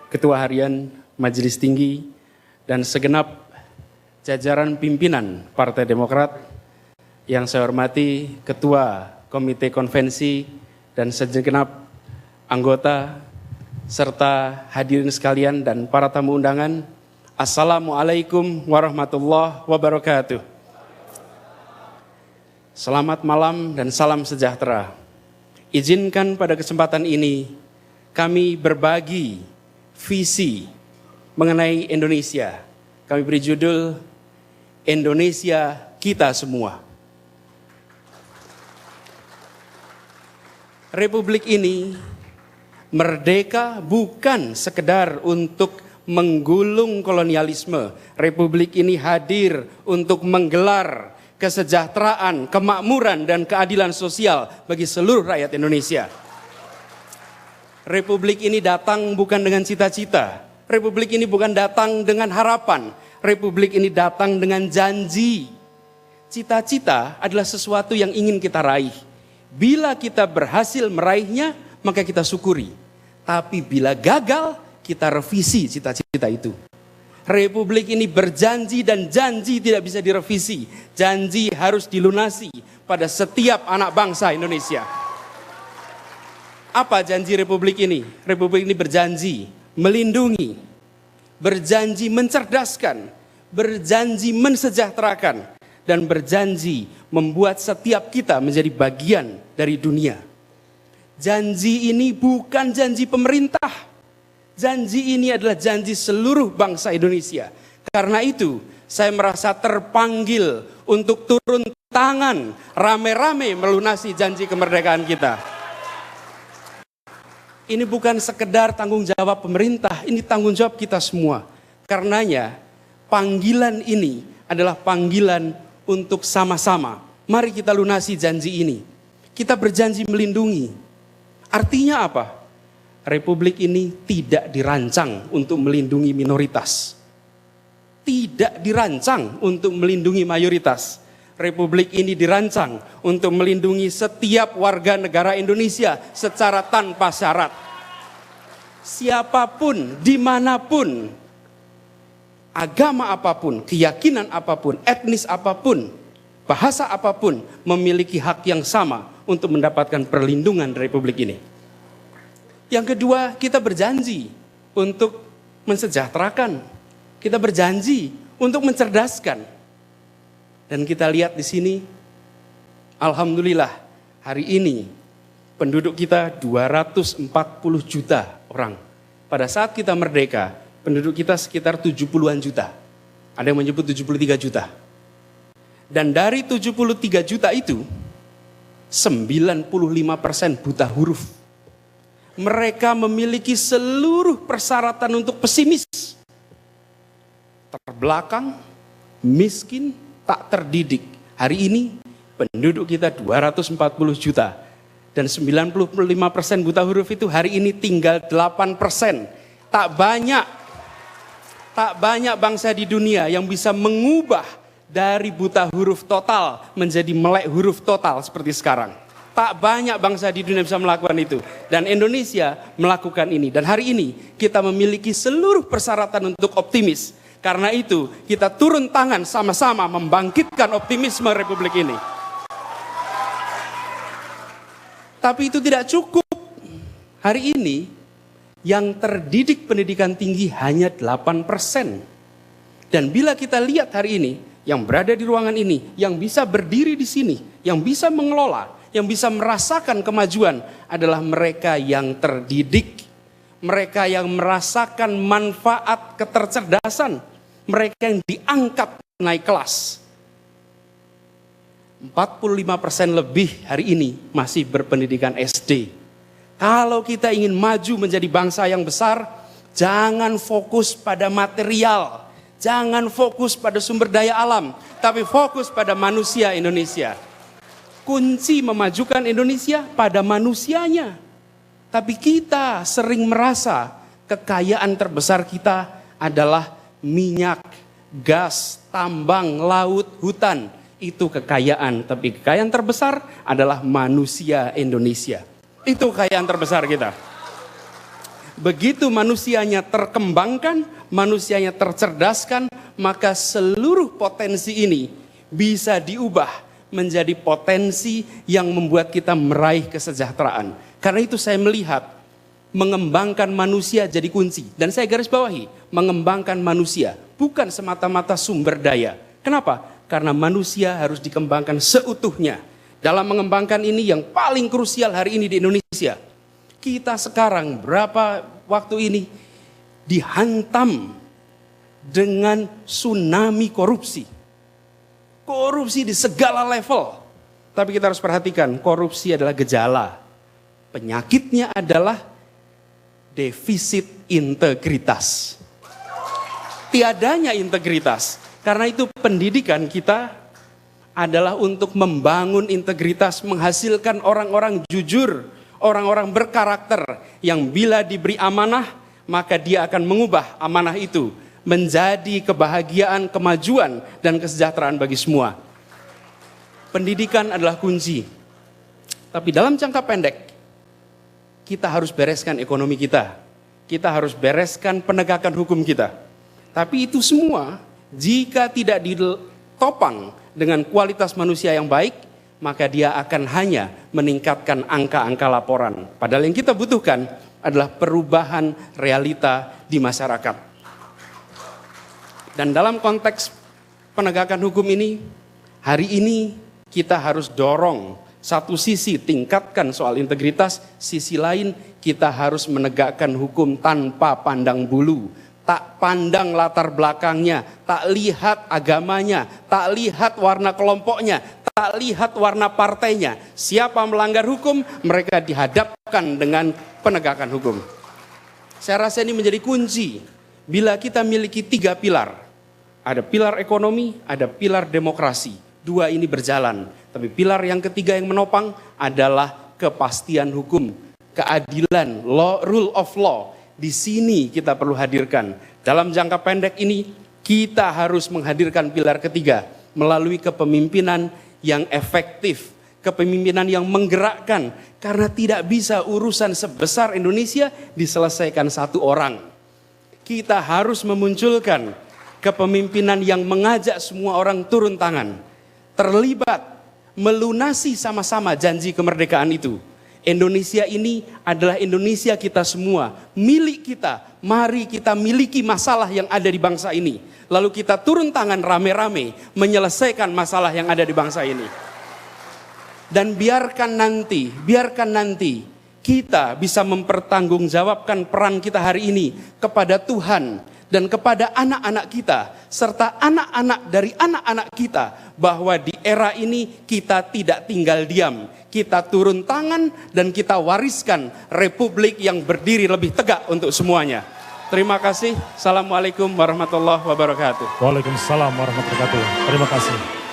Ketua Harian Majelis Tinggi dan segenap jajaran pimpinan Partai Demokrat, yang saya hormati Ketua Komite Konvensi dan segenap anggota serta hadirin sekalian dan para tamu undangan. Assalamualaikum warahmatullahi wabarakatuh. Selamat malam dan salam sejahtera. Izinkan pada kesempatan ini kami berbagi visi mengenai Indonesia. Kami beri judul Indonesia Kita Semua. Republik ini merdeka bukan sekedar untuk menggulung kolonialisme. Republik ini hadir untuk menggelar kesejahteraan, kemakmuran, dan keadilan sosial bagi seluruh rakyat Indonesia. Republik ini datang bukan dengan cita-cita. Republik ini bukan datang dengan harapan. Republik ini datang dengan janji. Cita-cita adalah sesuatu yang ingin kita raih. Bila kita berhasil meraihnya, maka kita syukuri. Tapi bila gagal, kita revisi cita-cita itu. Republik ini berjanji dan janji tidak bisa direvisi. Janji harus dilunasi pada setiap anak bangsa Indonesia. Apa janji Republik ini? Republik ini berjanji melindungi, berjanji mencerdaskan, berjanji mensejahterakan, dan berjanji membuat setiap kita menjadi bagian dari dunia. Janji ini bukan janji pemerintah. Janji ini adalah janji seluruh bangsa Indonesia. Karena itu, saya merasa terpanggil untuk turun tangan rame-rame melunasi janji kemerdekaan kita. Ini bukan sekedar tanggung jawab pemerintah, ini tanggung jawab kita semua. Karenanya, panggilan ini adalah panggilan untuk sama-sama. Mari kita lunasi janji ini. Kita berjanji melindungi. Artinya apa? Republik ini tidak dirancang untuk melindungi minoritas. Tidak dirancang untuk melindungi mayoritas. Republik ini dirancang untuk melindungi setiap warga negara Indonesia secara tanpa syarat. Siapapun, dimanapun, agama apapun, keyakinan apapun, etnis apapun, bahasa apapun, memiliki hak yang sama untuk mendapatkan perlindungan dari Republik ini. Yang kedua, kita berjanji untuk mensejahterakan. Kita berjanji untuk mencerdaskan. Dan kita lihat di sini, alhamdulillah hari ini penduduk kita 240 juta orang. Pada saat kita merdeka, penduduk kita sekitar 70-an juta. Ada yang menyebut 73 juta. Dan dari 73 juta itu, 95% buta huruf. Mereka memiliki seluruh persyaratan untuk pesimis. Terbelakang, miskin, tak terdidik. Hari ini penduduk kita 240 juta. Dan 95% buta huruf itu hari ini tinggal 8%. Tak banyak bangsa di dunia yang bisa mengubah dari buta huruf total menjadi melek huruf total seperti sekarang. Tak banyak bangsa di dunia bisa melakukan itu. Dan Indonesia melakukan ini. Dan hari ini kita memiliki seluruh persyaratan untuk optimis. Karena itu kita turun tangan sama-sama membangkitkan optimisme Republik ini. Tapi itu tidak cukup. Hari ini yang terdidik pendidikan tinggi hanya 8%. Dan bila kita lihat hari ini, yang berada di ruangan ini, yang bisa berdiri di sini, yang bisa mengelola, yang bisa merasakan kemajuan adalah mereka yang terdidik. Mereka yang merasakan manfaat ketercerdasan. Mereka yang diangkat naik kelas. 45% lebih hari ini masih berpendidikan SD. Kalau kita ingin maju menjadi bangsa yang besar, jangan fokus pada material. Jangan fokus pada sumber daya alam. Tapi fokus pada manusia Indonesia. Kunci memajukan Indonesia pada manusianya. Tapi kita sering merasa kekayaan terbesar kita adalah minyak, gas, tambang, laut, hutan. Itu kekayaan, tapi kekayaan terbesar adalah manusia Indonesia. Itu kekayaan terbesar kita. Begitu manusianya terkembangkan, manusianya tercerdaskan, maka seluruh potensi ini bisa diubah menjadi potensi yang membuat kita meraih kesejahteraan. Karena itu saya melihat mengembangkan manusia jadi kunci. Dan saya garis bawahi, mengembangkan manusia bukan semata-mata sumber daya. Kenapa? Karena manusia harus dikembangkan seutuhnya. Dalam mengembangkan ini yang paling krusial hari ini di Indonesia, kita sekarang berapa waktu ini dihantam dengan tsunami korupsi. Korupsi di segala level. Tapi kita harus perhatikan, korupsi adalah gejala. Penyakitnya adalah defisit integritas. Tiadanya integritas. Karena itu pendidikan kita adalah untuk membangun integritas, menghasilkan orang-orang jujur, orang-orang berkarakter yang bila diberi amanah, maka dia akan mengubah amanah itu menjadi kebahagiaan, kemajuan, dan kesejahteraan bagi semua. Pendidikan adalah kunci. Tapi dalam jangka pendek, kita harus bereskan ekonomi kita. Kita harus bereskan penegakan hukum kita. Tapi itu semua, jika tidak ditopang dengan kualitas manusia yang baik, maka dia akan hanya meningkatkan angka-angka laporan. Padahal yang kita butuhkan adalah perubahan realita di masyarakat. Dan dalam konteks penegakan hukum ini, hari ini kita harus dorong satu sisi tingkatkan soal integritas, sisi lain kita harus menegakkan hukum tanpa pandang bulu. Tak pandang latar belakangnya, tak lihat agamanya, tak lihat warna kelompoknya, tak lihat warna partainya. Siapa melanggar hukum, mereka dihadapkan dengan penegakan hukum. Saya rasa ini menjadi kunci bila kita miliki 3 pilar. Ada pilar ekonomi, ada pilar demokrasi. 2 ini berjalan. Tapi pilar yang ketiga yang menopang adalah kepastian hukum, keadilan, rule of law. Di sini kita perlu hadirkan. Dalam jangka pendek ini kita harus menghadirkan pilar ketiga melalui kepemimpinan yang efektif, kepemimpinan yang menggerakkan. Karena tidak bisa urusan sebesar Indonesia diselesaikan satu orang. Kita harus memunculkan kepemimpinan yang mengajak semua orang turun tangan, terlibat, melunasi sama-sama janji kemerdekaan itu. Indonesia ini adalah Indonesia kita semua, milik kita. Mari kita miliki masalah yang ada di bangsa ini. Lalu kita turun tangan rame-rame menyelesaikan masalah yang ada di bangsa ini. Dan biarkan nanti kita bisa mempertanggungjawabkan peran kita hari ini kepada Tuhan dan kepada anak-anak kita serta anak-anak dari anak-anak kita, bahwa di era ini kita tidak tinggal diam. Kita turun tangan dan kita wariskan republik yang berdiri lebih tegak untuk semuanya. Terima kasih. Assalamualaikum warahmatullahi wabarakatuh. Waalaikumsalam warahmatullahi wabarakatuh. Terima kasih.